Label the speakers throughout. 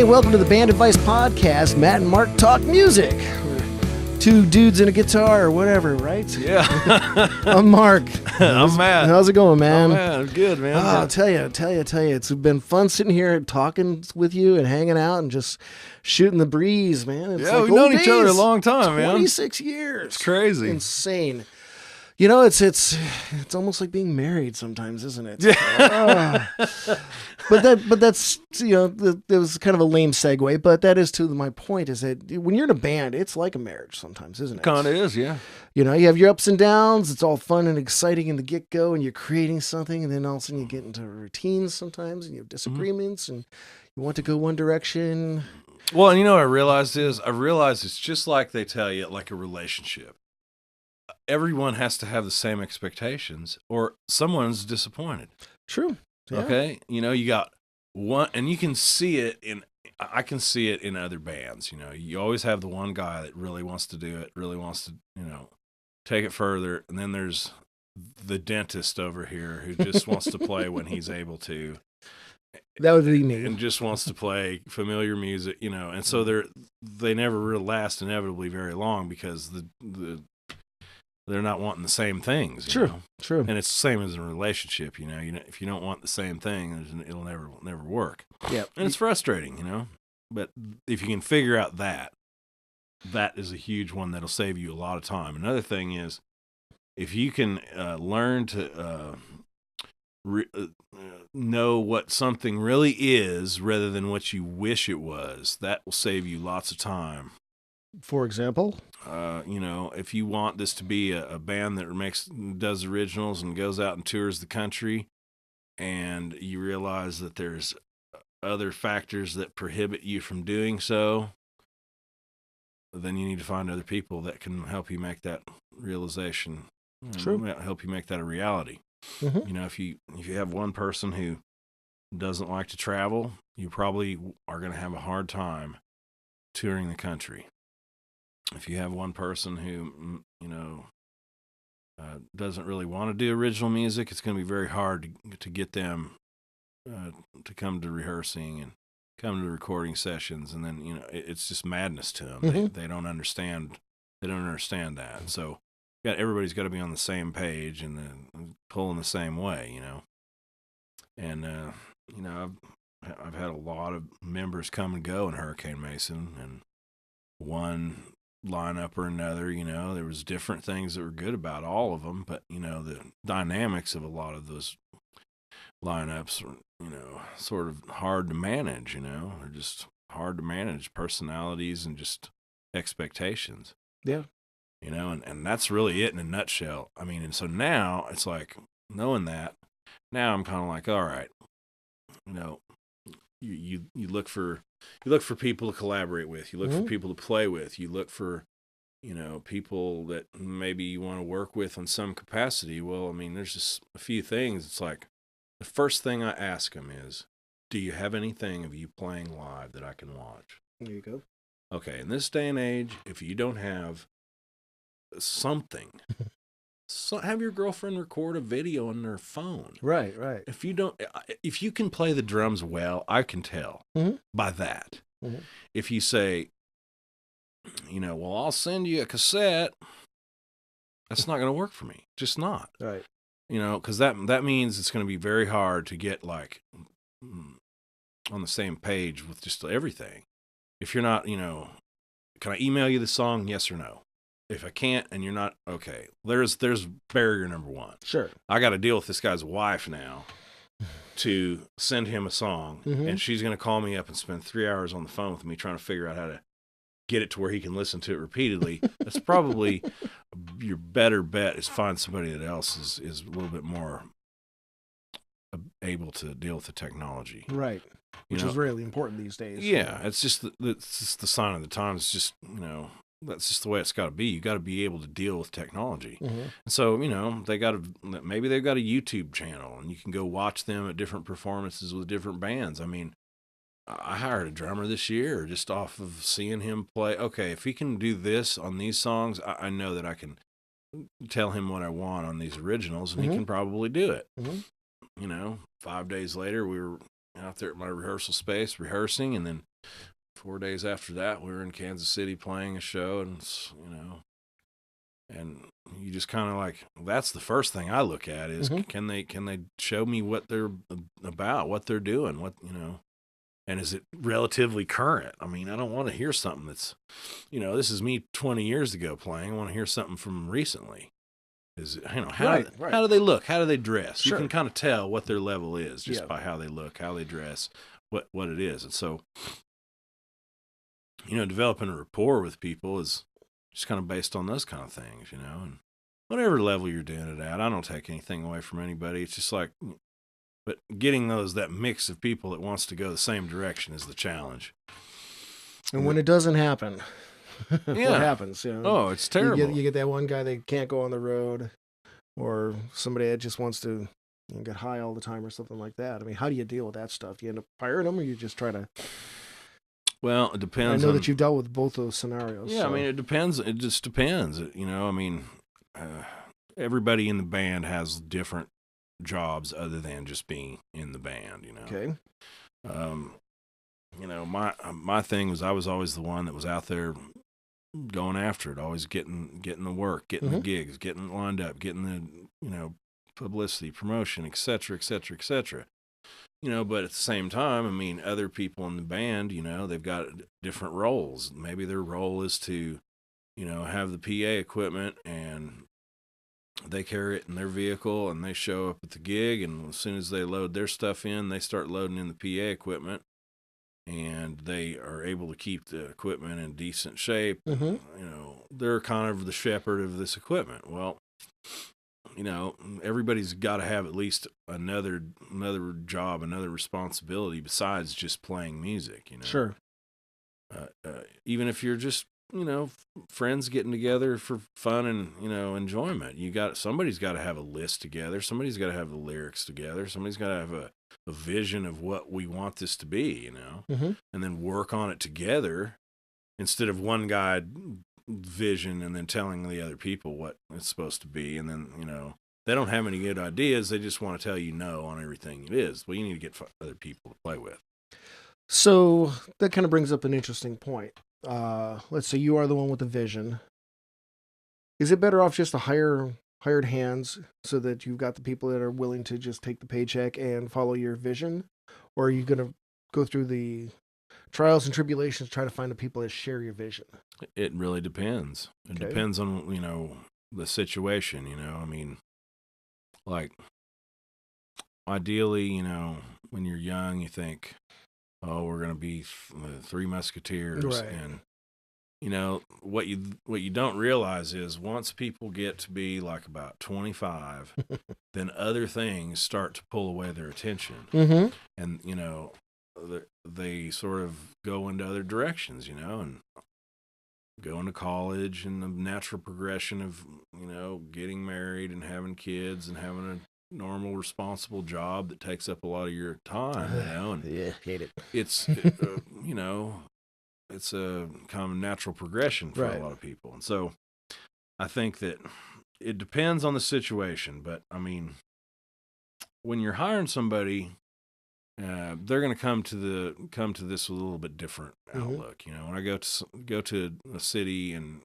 Speaker 1: Hey, welcome to the Band Advice Podcast. Matt and Mark talk music. Two dudes and a guitar or whatever, right?
Speaker 2: Yeah.
Speaker 1: I'm Mark.
Speaker 2: I'm Matt.
Speaker 1: How's it going, man?
Speaker 2: Oh, man, good, man.
Speaker 1: I'll tell you. It's been fun sitting here talking with you and hanging out and just shooting the breeze, man. It's
Speaker 2: yeah,
Speaker 1: like
Speaker 2: we've known
Speaker 1: old
Speaker 2: each other a
Speaker 1: days.
Speaker 2: long time, man.
Speaker 1: 26 years.
Speaker 2: It's crazy.
Speaker 1: Insane. You know, it's almost like being married sometimes, isn't it?
Speaker 2: Yeah.
Speaker 1: But that's that was kind of a lame segue. But that is to my point: is that when you're in a band, it's like a marriage sometimes, isn't it?
Speaker 2: Kind of is, yeah.
Speaker 1: You know, you have your ups and downs. It's all fun and exciting in the get go, and you're creating something, and then all of a sudden you get into routines sometimes, and you have disagreements, and you want to go one direction.
Speaker 2: Well, and you know what I realized it's just like they tell you, like a relationship. Everyone has to have the same expectations or someone's disappointed.
Speaker 1: True. Yeah.
Speaker 2: Okay. You know, you got one, and you can see it I can see it in other bands. You know, you always have the one guy that really wants to do it, really wants to, take it further. And then there's the dentist over here who just wants to play when he's able to.
Speaker 1: That would be me.
Speaker 2: And just wants to play familiar music, and so they never really last inevitably very long because they're not wanting the same things.
Speaker 1: True.
Speaker 2: And it's the same as in a relationship. If you don't want the same thing, it'll never work.
Speaker 1: Yeah,
Speaker 2: and it's frustrating. But if you can figure out that is a huge one that'll save you a lot of time. Another thing is if you can learn to know what something really is rather than what you wish it was, that will save you lots of time.
Speaker 1: For example,
Speaker 2: if you want this to be a band that does originals and goes out and tours the country, and you realize that there's other factors that prohibit you from doing so, then you need to find other people that can help you make that realization.
Speaker 1: True.
Speaker 2: Help you make that a reality.
Speaker 1: Mm-hmm.
Speaker 2: If you have one person who doesn't like to travel, you probably are going to have a hard time touring the country. If you have one person who, doesn't really want to do original music, it's going to be very hard to get them to come to rehearsing and come to recording sessions. And then, it's just madness to them.
Speaker 1: Mm-hmm.
Speaker 2: They don't understand. They don't understand that. And so everybody's got to be on the same page and then pulling the same way, And, I've had a lot of members come and go in Hurricane Mason, and one lineup or another, there was different things that were good about all of them, but the dynamics of a lot of those lineups are sort of hard to manage. They're just hard to manage, personalities and just expectations.
Speaker 1: Yeah.
Speaker 2: And that's really it in a nutshell. I mean, and so now it's like, knowing that, now I'm kind of like, all right, you look for people to collaborate with. You look for people to play with. You look for, people that maybe you want to work with in some capacity. Well, I mean, there's just a few things. It's like the first thing I ask them is, do you have anything of you playing live that I can watch?
Speaker 1: There you go.
Speaker 2: Okay. In this day and age, if you don't have something, have your girlfriend record a video on their phone.
Speaker 1: Right.
Speaker 2: If you can play the drums well, I can tell by that.
Speaker 1: Mm-hmm.
Speaker 2: If you say, well, I'll send you a cassette, that's not going to work for me. Just not.
Speaker 1: Right.
Speaker 2: Because that means it's going to be very hard to get like on the same page with just everything. If you're not, can I email you the song? Yes or no? If I can't and you're not, okay, there's barrier number one.
Speaker 1: Sure.
Speaker 2: I got to deal with this guy's wife now to send him a song, and she's going to call me up and spend 3 hours on the phone with me trying to figure out how to get it to where he can listen to it repeatedly. That's probably your better bet, is find somebody that else is a little bit more able to deal with the technology.
Speaker 1: Right. Which is really important these days.
Speaker 2: Yeah. It's just the sign of the times. It's just, that's just the way it's got to be. You got to be able to deal with technology. And so, maybe they've got a YouTube channel and you can go watch them at different performances with different bands. I mean, I hired a drummer this year just off of seeing him play. Okay, if he can do this on these songs, I know that I can tell him what I want on these originals, and he can probably do it. 5 days later, we were out there at my rehearsal space rehearsing, and then 4 days after that, we were in Kansas City playing a show, and and you just kind of like, that's the first thing I look at is can they show me what they're about, what they're doing, and is it relatively current? I mean, I don't want to hear something that's, this is me 20 years ago playing. I want to hear something from recently. Is how do they look? How do they dress?
Speaker 1: Sure.
Speaker 2: You can kind of tell what their level is just by how they look, how they dress, what it is. And so, developing a rapport with people is just kind of based on those kind of things, and whatever level you're doing it at. I don't take anything away from anybody. It's just like, but getting that mix of people that wants to go the same direction is the challenge.
Speaker 1: And when it doesn't happen, what happens?
Speaker 2: Oh, it's terrible.
Speaker 1: You get that one guy that can't go on the road, or somebody that just wants to get high all the time or something like that. I mean, how do you deal with that stuff? Do you end up firing them, or you just try to...
Speaker 2: Well, it depends.
Speaker 1: I know that you've dealt with both those scenarios.
Speaker 2: Yeah, so. I mean, it depends. It just depends. I mean, everybody in the band has different jobs other than just being in the band.
Speaker 1: Okay.
Speaker 2: My thing was I was always the one that was out there going after it, always getting the work, getting the gigs, getting it lined up, getting the publicity, promotion, et cetera, et cetera, et cetera. But at the same time, I mean, other people in the band, they've got different roles. Maybe their role is to, have the PA equipment, and they carry it in their vehicle, and they show up at the gig, and as soon as they load their stuff in, they start loading in the PA equipment, and they are able to keep the equipment in decent shape. They're kind of the shepherd of this equipment. Well, everybody's got to have at least another job, another responsibility besides just playing music,
Speaker 1: Sure.
Speaker 2: Even if you're just, friends getting together for fun and, enjoyment, somebody's got to have a list together. Somebody's got to have the lyrics together. Somebody's got to have a vision of what we want this to be, and then work on it together instead of one guy vision and then telling the other people what it's supposed to be, and then they don't have any good ideas, they just want to tell you no on everything it is. Well, you need to get other people to play with.
Speaker 1: So that kind of brings up an interesting point. Let's say you are the one with the vision. Is it better off just to hire hired hands so that you've got the people that are willing to just take the paycheck and follow your vision, or are you going to go through the trials and tribulations, try to find the people that share your vision?
Speaker 2: It really depends. It depends on, the situation, I mean, like, ideally, when you're young, you think, oh, we're going to be the Three Musketeers.
Speaker 1: Right.
Speaker 2: And, what you don't realize is once people get to be like about 25, then other things start to pull away their attention. And, they sort of go into other directions, and going to college and the natural progression of, getting married and having kids and having a normal, responsible job that takes up a lot of your time, and
Speaker 1: yeah, hate it.
Speaker 2: It's, it's a kind of natural progression for a lot of people. And so I think that it depends on the situation, but I mean, when you're hiring somebody, they're going to come to this with a little bit different outlook. When I go to a city, and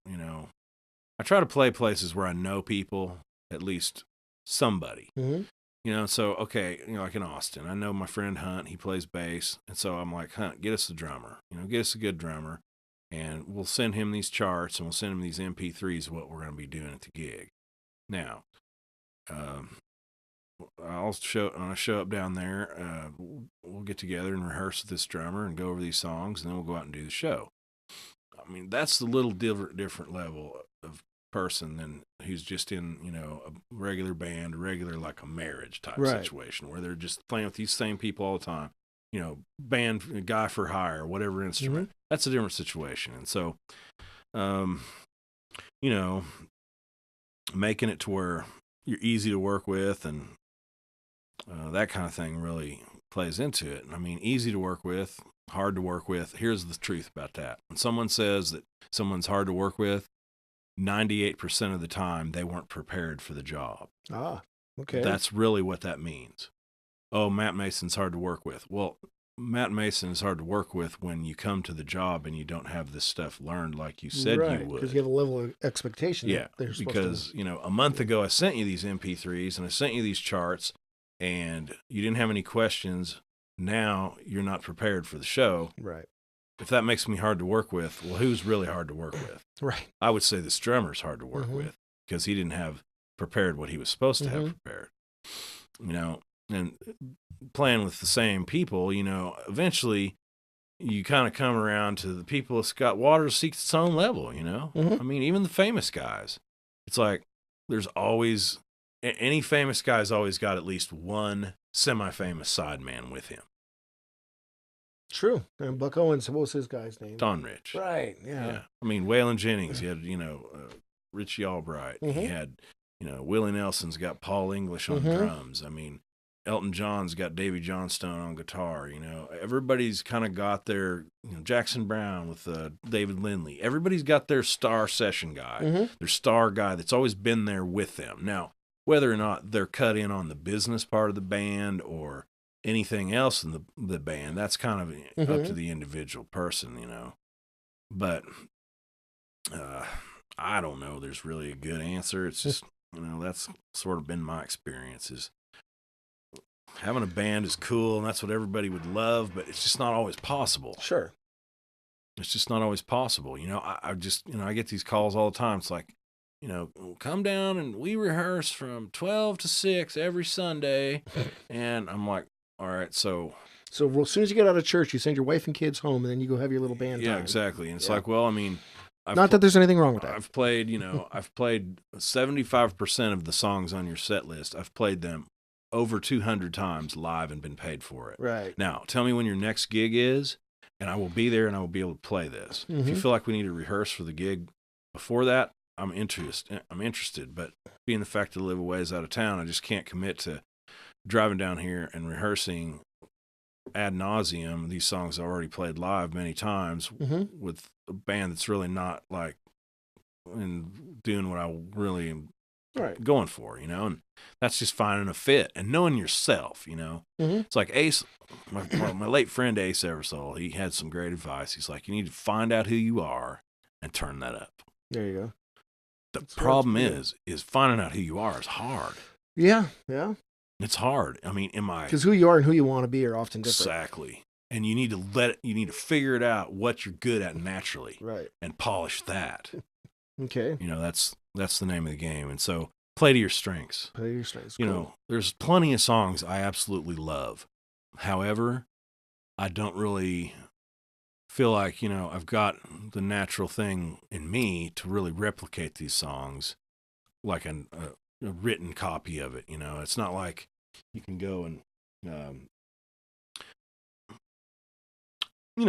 Speaker 2: I try to play places where I know people, at least somebody. So okay, like in Austin, I know my friend Hunt. He plays bass, and so I'm like, Hunt, get us a drummer. Get us a good drummer, and we'll send him these charts, and we'll send him these MP3s of what we're going to be doing at the gig. Now, when I show up down there, we'll get together and rehearse with this drummer and go over these songs, and then we'll go out and do the show. I mean, that's the little different level of person than who's just in, a regular band, like a marriage type situation where they're just playing with these same people all the time, band guy for hire, whatever instrument. That's a different situation. And so, making it to where you're easy to work with and that kind of thing really plays into it. I mean, easy to work with, hard to work with. Here's the truth about that. When someone says that someone's hard to work with, 98% of the time they weren't prepared for the job.
Speaker 1: Ah, okay.
Speaker 2: That's really what that means. Oh, Matt Mason's hard to work with. Well, Matt Mason is hard to work with when you come to the job and you don't have this stuff learned like you said
Speaker 1: right,
Speaker 2: you would.
Speaker 1: because you have a level of expectation.
Speaker 2: Yeah,
Speaker 1: that they're supposed
Speaker 2: because a month ago I sent you these MP3s and I sent you these charts, and you didn't have any questions. Now you're not prepared for the show.
Speaker 1: Right.
Speaker 2: If that makes me hard to work with, well, who's really hard to work with?
Speaker 1: Right.
Speaker 2: I would say this drummer's hard to work with because he didn't have prepared what he was supposed to have prepared. And playing with the same people, eventually you kind of come around to the people that's got water seeks its own level, I mean, even the famous guys. It's like there's always, any famous guy's always got at least one semi-famous sideman with him.
Speaker 1: True. And Buck Owens, what was his guy's name?
Speaker 2: Don Rich.
Speaker 1: Right, yeah.
Speaker 2: I mean, Waylon Jennings, he had, Richie Albright. He had, Willie Nelson's got Paul English on drums. I mean, Elton John's got Davy Johnstone on guitar. Everybody's kind of got their, Jackson Brown with David Lindley. Everybody's got their star session guy, their star guy that's always been there with them. Now, whether or not they're cut in on the business part of the band or anything else in the band, that's kind of up to the individual person, But I don't know. There's really a good answer. It's just, that's sort of been my experience is having a band is cool and that's what everybody would love, but it's just not always possible.
Speaker 1: Sure.
Speaker 2: It's just not always possible. I just, I get these calls all the time. It's like, come down and we rehearse from 12 to 6 every Sunday. And I'm like, all right, so
Speaker 1: as soon as you get out of church, you send your wife and kids home and then you go have your little band
Speaker 2: yeah,
Speaker 1: time.
Speaker 2: Exactly. And it's like, well, I mean,
Speaker 1: not that there's anything wrong with that.
Speaker 2: I've played, I've played 75% of the songs on your set list. I've played them over 200 times live and been paid for it.
Speaker 1: Right.
Speaker 2: Now, tell me when your next gig is, and I will be there and I will be able to play this. If you feel like we need to rehearse for the gig before that, I'm interested. But being the fact that I live a ways out of town, I just can't commit to driving down here and rehearsing ad nauseum these songs I already played live many times with a band that's really not like and doing what I really am going for, and that's just finding a fit and knowing yourself, It's like Ace, my late friend Ace Eversole, he had some great advice. He's like, you need to find out who you are and turn that up.
Speaker 1: There you go.
Speaker 2: The problem is finding out who you are is hard.
Speaker 1: Yeah, yeah.
Speaker 2: It's hard. I mean,
Speaker 1: because who you are and who you want to be are often different.
Speaker 2: Exactly. And you need to figure it out what you're good at naturally.
Speaker 1: Right.
Speaker 2: And polish that.
Speaker 1: Okay.
Speaker 2: That's the name of the game. And so play to your strengths.
Speaker 1: Play to your strengths.
Speaker 2: Cool. There's plenty of songs I absolutely love. However, I don't really feel like, I've got the natural thing in me to really replicate these songs like a written copy of it. It's not like you can go and,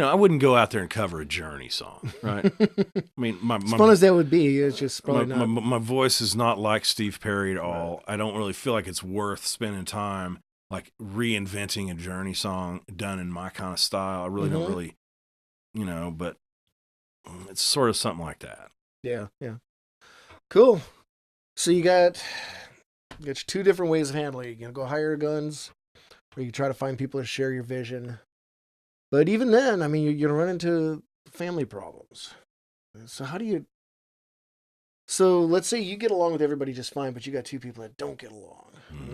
Speaker 2: I wouldn't go out there and cover a Journey song, right? I mean,
Speaker 1: as fun as that would be, it's just probably not.
Speaker 2: My voice is not like Steve Perry at all. Right. I don't really feel like it's worth spending time like reinventing a Journey song done in my kind of style. I really don't really, but it's sort of something like that.
Speaker 1: Yeah, yeah. Cool. So you got your two different ways of handling it. You can go hire guns, or you try to find people to share your vision. But even then, I mean, you're going to run into family problems. So how do you... So let's say you get along with everybody just fine, but you got two people that don't get along.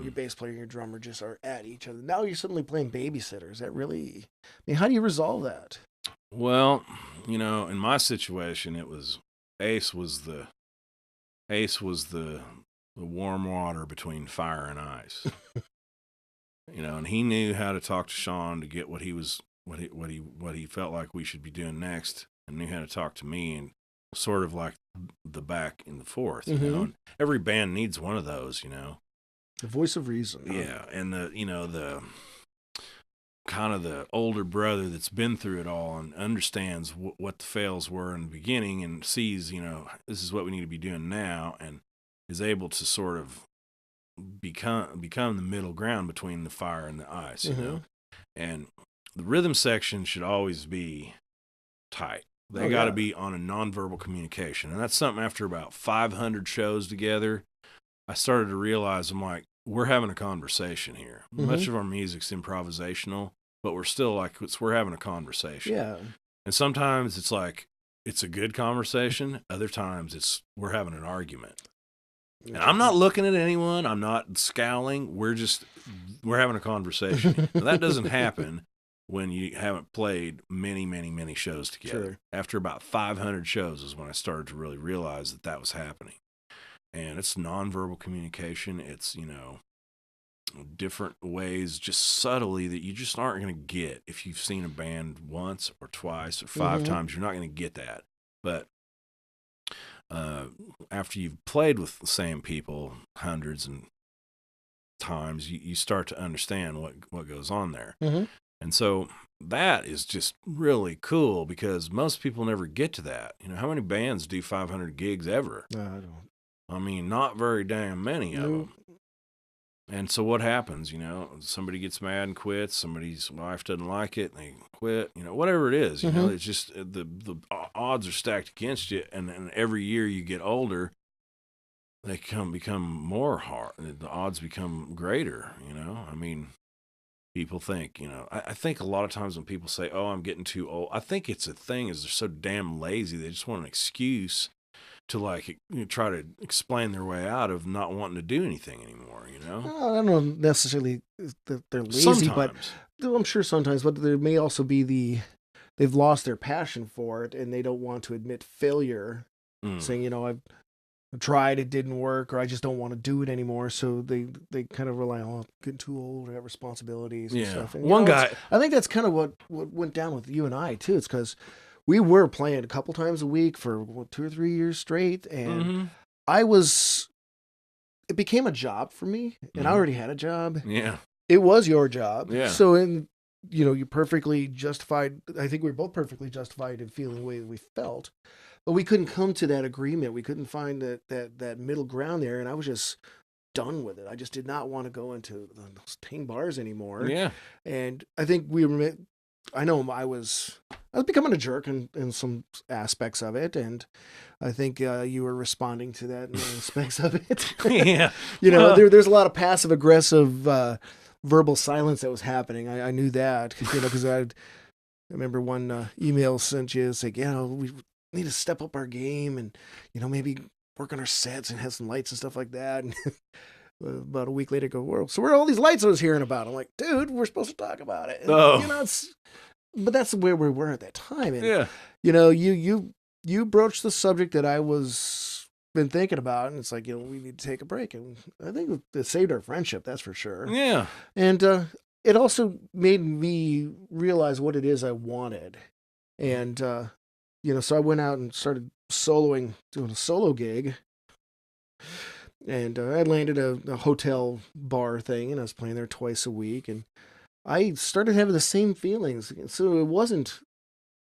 Speaker 1: Your bass player and your drummer just are at each other. Now you're suddenly playing babysitter. Is that really... I mean, how do you resolve that?
Speaker 2: Well, in my situation, it was... Ace was the warm water between fire and ice. And he knew how to talk to Sean to get what he felt like we should be doing next, and knew how to talk to me, and sort of like the back and the forth. And every band needs one of those.
Speaker 1: The voice of reason.
Speaker 2: Yeah, and the kind of the older brother that's been through it all and understands what the fails were in the beginning, and sees this is what we need to be doing now, and is able to sort of become the middle ground between the fire and the ice. And the rhythm section should always be tight. They got to be on a nonverbal communication. And that's something after about 500 shows together, I started to realize, I'm like, we're having a conversation here. Much of our music's improvisational, but we're still like we're having a conversation.
Speaker 1: Yeah.
Speaker 2: And sometimes it's like it's a good conversation. Other times we're having an argument. And I'm not looking at anyone. I'm not scowling. We're having a conversation. Now, that doesn't happen when you haven't played many, many, many shows together.
Speaker 1: Sure.
Speaker 2: After about 500 shows is when I started to really realize that was happening. And it's nonverbal communication. It's, different ways just subtly that you just aren't going to get if you've seen a band once or twice or 5 times. You're not going to get that. But after you've played with the same people hundreds and times, you start to understand what goes on there. And so that is just really cool because most people never get to that. How many bands do 500 gigs ever?
Speaker 1: I don't.
Speaker 2: I mean, not very damn many of them. And so what happens? Somebody gets mad and quits. Somebody's wife doesn't like it and they quit. Whatever it is, it's just the odds are stacked against you. And every year you get older, they become more hard. The odds become greater. I mean, people think, I think a lot of times when people say, "Oh, I'm getting too old," I think it's a thing is they're so damn lazy. They just want an excuse to try to explain their way out of not wanting to do anything anymore,
Speaker 1: Well, I don't know necessarily that they're lazy,
Speaker 2: Sometimes.
Speaker 1: but I'm sure sometimes, but there may also be they've lost their passion for it and they don't want to admit failure, saying, I've tried, it didn't work, or I just don't want to do it anymore. So they kind of rely on getting too old, or have responsibilities and stuff. And,
Speaker 2: One guy,
Speaker 1: I think that's kind of what went down with you and I too. It's because we were playing a couple times a week for 2 or 3 years straight. And it became a job for me, and I already had a job.
Speaker 2: Yeah.
Speaker 1: It was your job.
Speaker 2: Yeah.
Speaker 1: So you perfectly justified, I think we were both perfectly justified in feeling the way that we felt, but we couldn't come to that agreement. We couldn't find that middle ground there. And I was just done with it. I just did not want to go into those tang bars anymore.
Speaker 2: Yeah.
Speaker 1: And I think I know I was becoming a jerk in some aspects of it, and I think you were responding to that in aspects of it.
Speaker 2: Yeah.
Speaker 1: There's a lot of passive aggressive verbal silence that was happening. I knew that, because I remember one email sent you saying, we need to step up our game and maybe work on our sets and have some lights and stuff like that. And about a week later, so where are all these lights I was hearing about? I'm like, dude, we're supposed to talk about it. And, but that's where we were at that time. And, you broached the subject that I was been thinking about, and it's like, we need to take a break. And I think it saved our friendship, that's for sure.
Speaker 2: Yeah.
Speaker 1: And it also made me realize what it is I wanted. And, so I went out and started doing a solo gig. And I landed a hotel bar thing, and I was playing there twice a week. And I started having the same feelings. So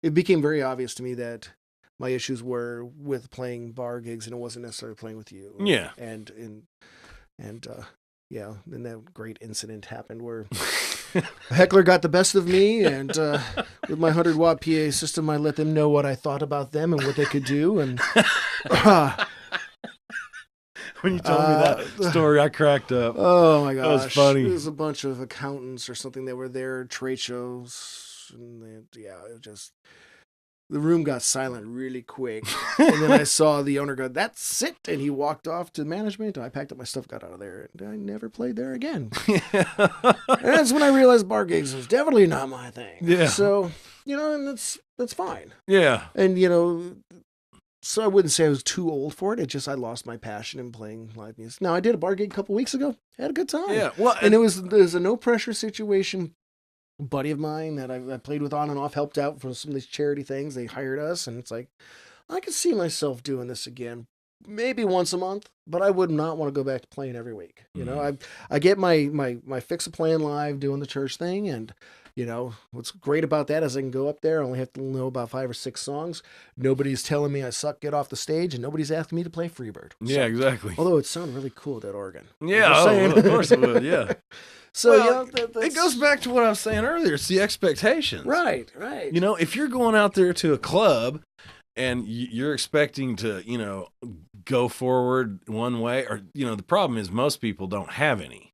Speaker 1: it became very obvious to me that my issues were with playing bar gigs, and it wasn't necessarily playing with you.
Speaker 2: Yeah.
Speaker 1: And then that great incident happened where a heckler got the best of me, and with my 100-watt PA system, I let them know what I thought about them and what they could do. And
Speaker 2: when you told me that story, I cracked up.
Speaker 1: Oh my gosh,
Speaker 2: that was funny.
Speaker 1: It was a bunch of accountants or something that were there, trade shows, and the room got silent really quick. And then I saw the owner go, "That's it," and he walked off to management. And I packed up my stuff, got out of there, and I never played there again. And that's when I realized bar gigs was definitely not my thing.
Speaker 2: Yeah.
Speaker 1: So and that's fine.
Speaker 2: Yeah.
Speaker 1: And so I wouldn't say I was too old for it. It's just I lost my passion in playing live music. Now, I did a bar gig a couple weeks ago. Had a good time.
Speaker 2: Yeah. Well,
Speaker 1: and it was a no pressure situation. A buddy of mine that I played with on and off helped out for some of these charity things. They hired us, and it's like, I could see myself doing this again, maybe once a month, but I would not want to go back to playing every week. I get my fix of playing live, doing the church thing, and what's great about that is I can go up there. I only have to know about 5 or 6 songs. Nobody's telling me I suck, get off the stage, and nobody's asking me to play Freebird.
Speaker 2: Yeah, exactly.
Speaker 1: Although it sounded really cool with that organ.
Speaker 2: Yeah, of course it would. Yeah.
Speaker 1: So
Speaker 2: it goes back to what I was saying earlier. It's the expectations.
Speaker 1: Right.
Speaker 2: If you're going out there to a club and you're expecting to, go forward one way, or the problem is most people don't have any.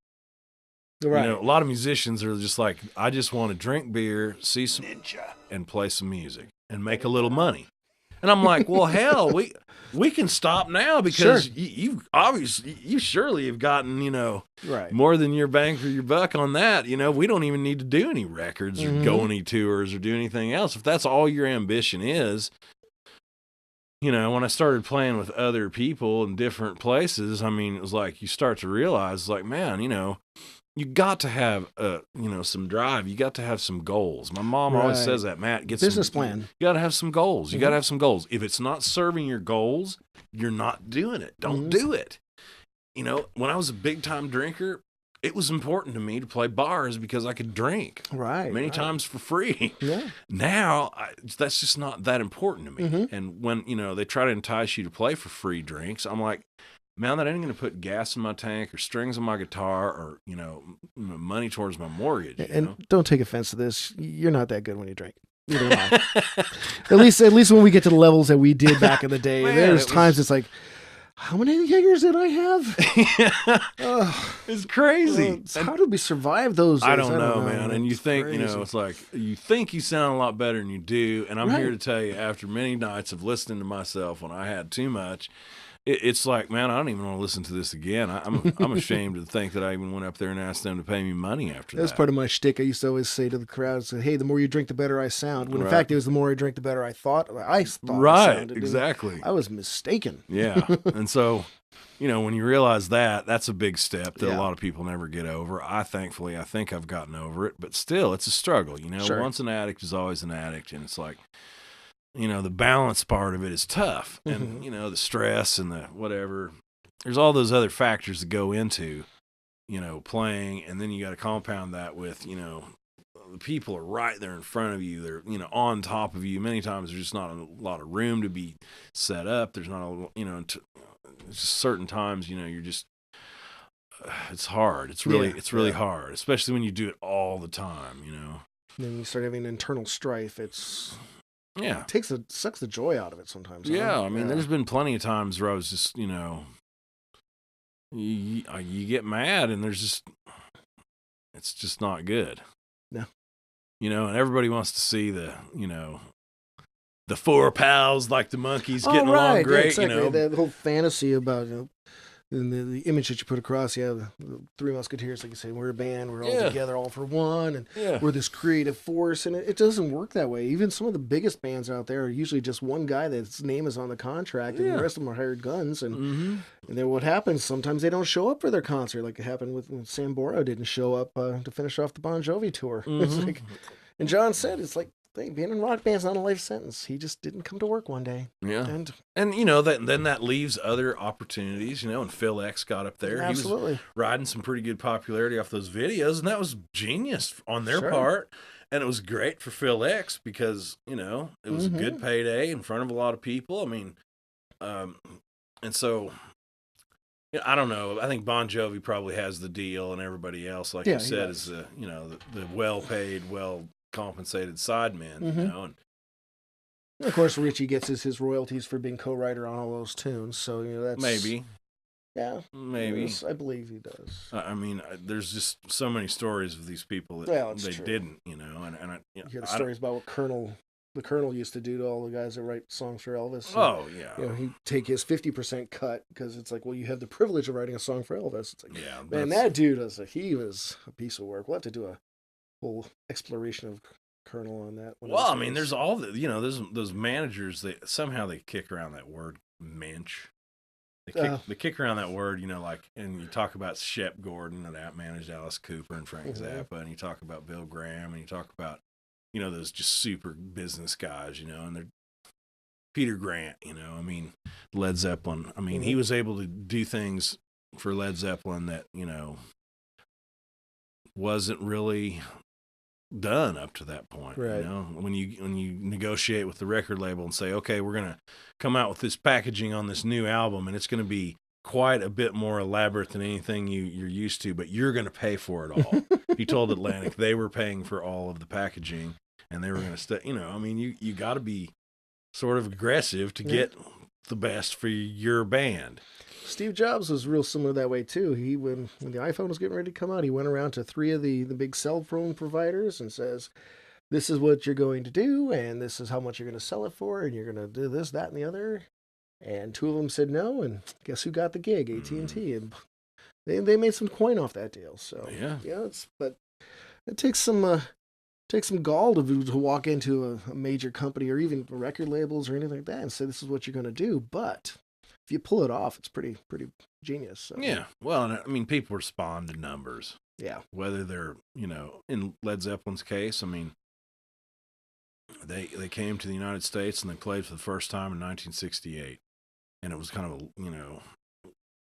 Speaker 1: Right.
Speaker 2: You know, a lot of musicians are just like, I just want to drink beer, see some and play some music and make a little money. And I'm like, well, hell, we can stop now because
Speaker 1: Sure.
Speaker 2: you've obviously, you surely have gotten, you know,
Speaker 1: Right.
Speaker 2: more than your bang for your buck on that. You know, we don't even need to do any records or go any tours or do anything else. If that's all your ambition is, you know, when I started playing with other people in different places, I mean, it was like you start to realize, like, man, you know, you got to have you know, some drive. You got to have some goals. My mom always
Speaker 1: Right.
Speaker 2: says that, Matt, get
Speaker 1: Business
Speaker 2: some
Speaker 1: plan.
Speaker 2: You got to have some goals. You got to have some goals. If it's not serving your goals, you're not doing it. Don't do it. You know, when I was a big time drinker, it was important to me to play bars because I could drink many times for free.
Speaker 1: Yeah.
Speaker 2: Now, that's just not that important to me. And when, you know, they try to entice you to play for free drinks, I'm like, man, that ain't going to put gas in my tank or strings on my guitar or, you know, money towards my mortgage.
Speaker 1: And don't take offense to this. You're not that good when you drink. Neither am I. at least when we get to the levels that we did back in the day,
Speaker 2: Man,
Speaker 1: there's times it's like, how many Jaegers did I have?
Speaker 2: It's crazy.
Speaker 1: How did we survive those days?
Speaker 2: I don't know, man. And you
Speaker 1: It's
Speaker 2: think,
Speaker 1: crazy.
Speaker 2: you know, it's like you think you sound a lot better than you do. And I'm here to tell you, after many nights of listening to myself when I had too much, it's like, man, I don't even want to listen to this again. I'm ashamed to think that I even went up there and asked them to pay me money after that.
Speaker 1: That's part of my shtick. I used to always say to the crowd, "Hey, the more you drink, the better I sound." When in fact, it was the more I drink, the better I thought I sounded.
Speaker 2: Exactly.
Speaker 1: I was mistaken.
Speaker 2: Yeah. And so, you know, when you realize that, that's a big step that a lot of people never get over. I think I've gotten over it, but still, it's a struggle. You know, once an addict is always an addict, and it's like, you know, the balance part of it is tough, and you know, the stress and the whatever. There's all those other factors that go into, you know, playing, and then you got to compound that with, you know, the people are right there in front of you. They're, you know, on top of you. Many times there's just not a lot of room to be set up. There's not a, you know, just certain times, you know, you're just, it's hard. It's really hard, especially when you do it all the time, you know.
Speaker 1: And then you start having internal strife. It's
Speaker 2: it
Speaker 1: sucks the joy out of it sometimes.
Speaker 2: Yeah, I mean, there's been plenty of times where I was just, you know, you get mad and it's just not good.
Speaker 1: No.
Speaker 2: You know, and everybody wants to see the, you know, the four pals like the monkeys getting along great,
Speaker 1: exactly.
Speaker 2: you know.
Speaker 1: That whole fantasy about, you know, and the image that you put across, the Three Musketeers, like you say, we're a band, we're all together, all for one, and we're this creative force, and it doesn't work that way. Even some of the biggest bands out there are usually just one guy that's name is on the contract, and the rest of them are hired guns, and then what happens, sometimes they don't show up for their concert, like it happened when Sam Borrow didn't show up to finish off the Bon Jovi tour. It's like, and John said, it's like, being in rock band's not a life sentence. He just didn't come to work one day.
Speaker 2: Yeah. And you know, then that leaves other opportunities, you know, and Phil X got up there.
Speaker 1: Absolutely.
Speaker 2: He was riding some pretty good popularity off those videos, and that was genius on their part. And it was great for Phil X because, you know, it was a good payday in front of a lot of people. I mean, and so, I don't know. I think Bon Jovi probably has the deal, and everybody else, like you said, is you know, the well-paid, compensated sidemen, you know, and
Speaker 1: of course Richie gets his royalties for being co-writer on all those tunes, so you know that's
Speaker 2: maybe
Speaker 1: yes, I believe he does.
Speaker 2: I mean, there's just so many stories of these people that they didn't, you know, and
Speaker 1: you hear the stories about what the Colonel used to do to all the guys that write songs for Elvis.
Speaker 2: Oh yeah,
Speaker 1: you know, he'd take his 50% cut because it's like, well, you have the privilege of writing a song for Elvis. It's like, man, that dude he was a piece of work. We'll have to do a whole exploration of Colonel on that one.
Speaker 2: Well, I mean, there's all the, you know, there's those managers that somehow they kick around that word mensch. They kick around that word, you know, like, and you talk about Shep Gordon that managed Alice Cooper and Frank Zappa, and you talk about Bill Graham, and you talk about, you know, those just super business guys, you know, and they're Peter Grant, you know, I mean, Led Zeppelin. I mean, he was able to do things for Led Zeppelin that, you know, wasn't really done up to that point. You know, when you negotiate with the record label and say, okay, we're gonna come out with this packaging on this new album, and it's gonna be quite a bit more elaborate than anything you're used to, but you're gonna pay for it all. He told Atlantic they were paying for all of the packaging, and they were gonna you know, I mean, you got to be sort of aggressive to get the best for your band.
Speaker 1: Steve Jobs was real similar that way too. He when the iPhone was getting ready to come out, he went around to 3 of the big cell phone providers and says, "This is what you're going to do, and this is how much you're going to sell it for, and you're going to do this, that, and the other." And 2 of them said no, and guess who got the gig? AT&T, and they made some coin off that deal. So
Speaker 2: Yeah.
Speaker 1: but it takes some gall to walk into a major company or even record labels or anything like that and say this is what you're going to do. But if you pull it off, it's pretty genius. So.
Speaker 2: Yeah. Well, I mean, people respond to numbers.
Speaker 1: Yeah.
Speaker 2: Whether they're, in Led Zeppelin's case, I mean, they came to the United States and they played for the first time in 1968. And it was kind of,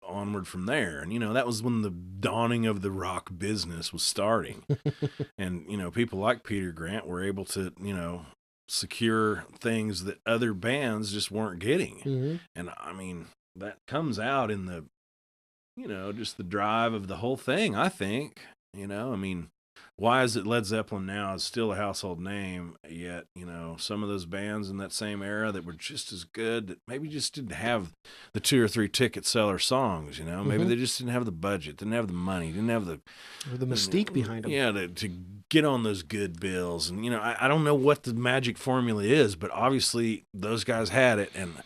Speaker 2: onward from there. And, that was when the dawning of the rock business was starting. And, people like Peter Grant were able to, secure things that other bands just weren't getting.
Speaker 1: Mm-hmm.
Speaker 2: And I mean, that comes out in the, just the drive of the whole thing, I think. I mean, why is it Led Zeppelin now is still a household name, yet, some of those bands in that same era that were just as good, that maybe just didn't have the 2 or 3 ticket seller songs, maybe
Speaker 1: Mm-hmm.
Speaker 2: they just didn't have the budget, didn't have the money, didn't have the
Speaker 1: mystique behind them.
Speaker 2: Yeah, to get on those good bills. And, I don't know what the magic formula is, but obviously those guys had it. And,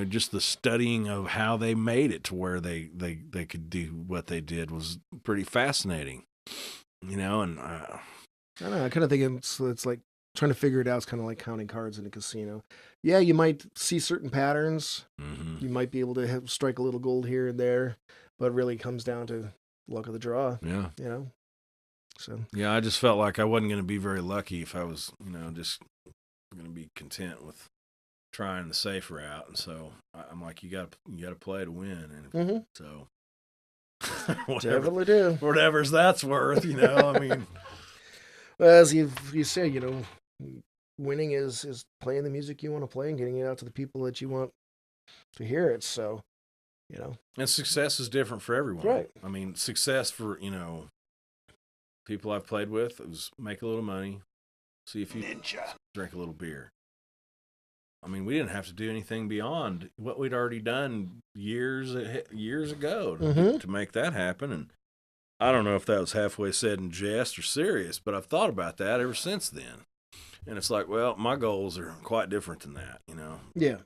Speaker 2: just the studying of how they made it to where they could do what they did was pretty fascinating. And
Speaker 1: I don't know. I kind of think it's like trying to figure it out. It's kind of like counting cards in a casino. Yeah, you might see certain patterns.
Speaker 2: mm-hmm.
Speaker 1: You might be able to strike a little gold here and there, but it really comes down to luck of the draw.
Speaker 2: Yeah.
Speaker 1: So.
Speaker 2: Yeah, I just felt like I wasn't going to be very lucky if I was, just going to be content with trying the safe route. And so I'm like, you got to play to win. And
Speaker 1: Mm-hmm.
Speaker 2: so.
Speaker 1: Definitely do.
Speaker 2: Whatever's that's worth, I mean.
Speaker 1: Well, as you say, winning is playing the music you want to play and getting it out to the people that you want to hear it. So,
Speaker 2: And success is different for everyone.
Speaker 1: Right.
Speaker 2: I mean, success for, people I've played with was make a little money, see if you drink a little beer. I mean, we didn't have to do anything beyond what we'd already done years ago to make that happen. And I don't know if that was halfway said in jest or serious, but I've thought about that ever since then. And it's like, well, my goals are quite different than that,
Speaker 1: Yeah.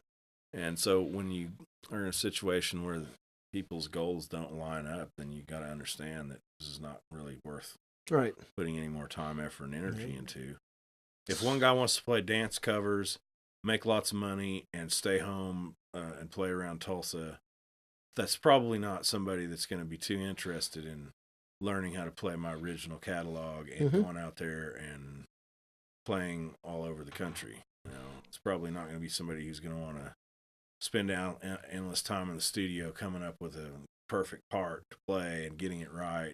Speaker 2: And so when you are in a situation where people's goals don't line up, then you got to understand that this is not really worth putting any more time, effort, and energy into. If one guy wants to play dance covers, make lots of money, and stay home and play around Tulsa, that's probably not somebody that's going to be too interested in learning how to play my original catalog and going out there and playing all over the country. It's probably not going to be somebody who's going to want to spend out endless time in the studio coming up with a perfect part to play and getting it right.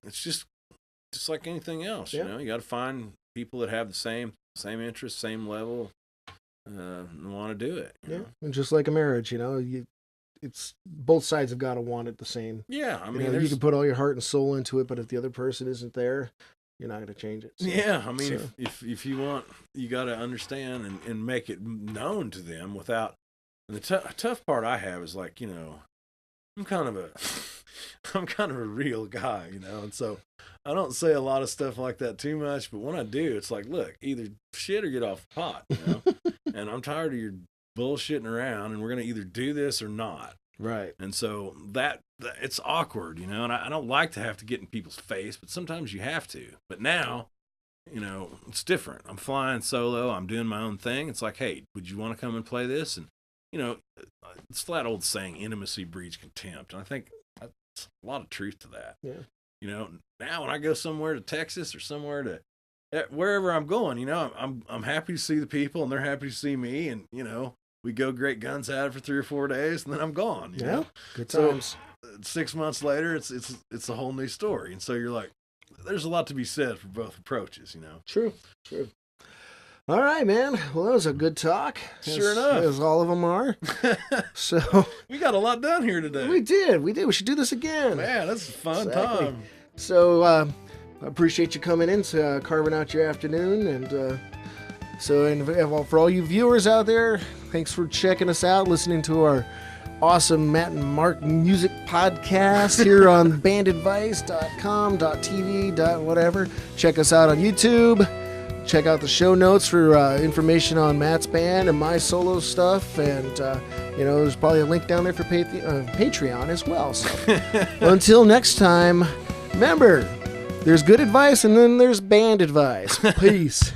Speaker 2: It's just like anything else. You got to find people that have the same interest, same level, and want to do it. You know?
Speaker 1: And just like a marriage, it's both sides have got to want it the same.
Speaker 2: Yeah, I mean,
Speaker 1: you can put all your heart and soul into it, but if the other person isn't there, you're not going to change it. So,
Speaker 2: yeah, I mean, if you want, you got to understand and make it known to them without. And the tough part I have is like, I'm kind of a real guy, and so I don't say a lot of stuff like that too much. But when I do, it's like, look, either shit or get off the pot, and I'm tired of your bullshitting around, and we're going to either do this or not.
Speaker 1: Right.
Speaker 2: And so that it's awkward, and I don't like to have to get in people's face, but sometimes you have to. But now, it's different. I'm flying solo. I'm doing my own thing. It's like, hey, would you want to come and play this? And, it's flat old saying, intimacy breeds contempt. And I think that's a lot of truth to that.
Speaker 1: Yeah.
Speaker 2: Now when I go somewhere to Texas or somewhere to wherever I'm going, I'm happy to see the people and they're happy to see me. And, we go great guns at it for 3 or 4 days and then I'm gone. You know?
Speaker 1: Good times.
Speaker 2: So 6 months later, it's a whole new story. And so you're like, there's a lot to be said for both approaches, True.
Speaker 1: All right, man. Well, that was a good talk.
Speaker 2: Sure enough.
Speaker 1: As all of them are. So
Speaker 2: we got a lot done here today.
Speaker 1: We did. We should do this again.
Speaker 2: Man, that's a fun time.
Speaker 1: So I appreciate you coming in, carving out your afternoon. And for all you viewers out there, Thanks for checking us out, listening to our awesome Matt and Mark music podcast here on bandadvice.com.tv. Whatever. Check us out on YouTube. Check out the show notes for information on Matt's band and my solo stuff. And, there's probably a link down there for Patreon as well. So until next time, remember, there's good advice and then there's band advice. Peace.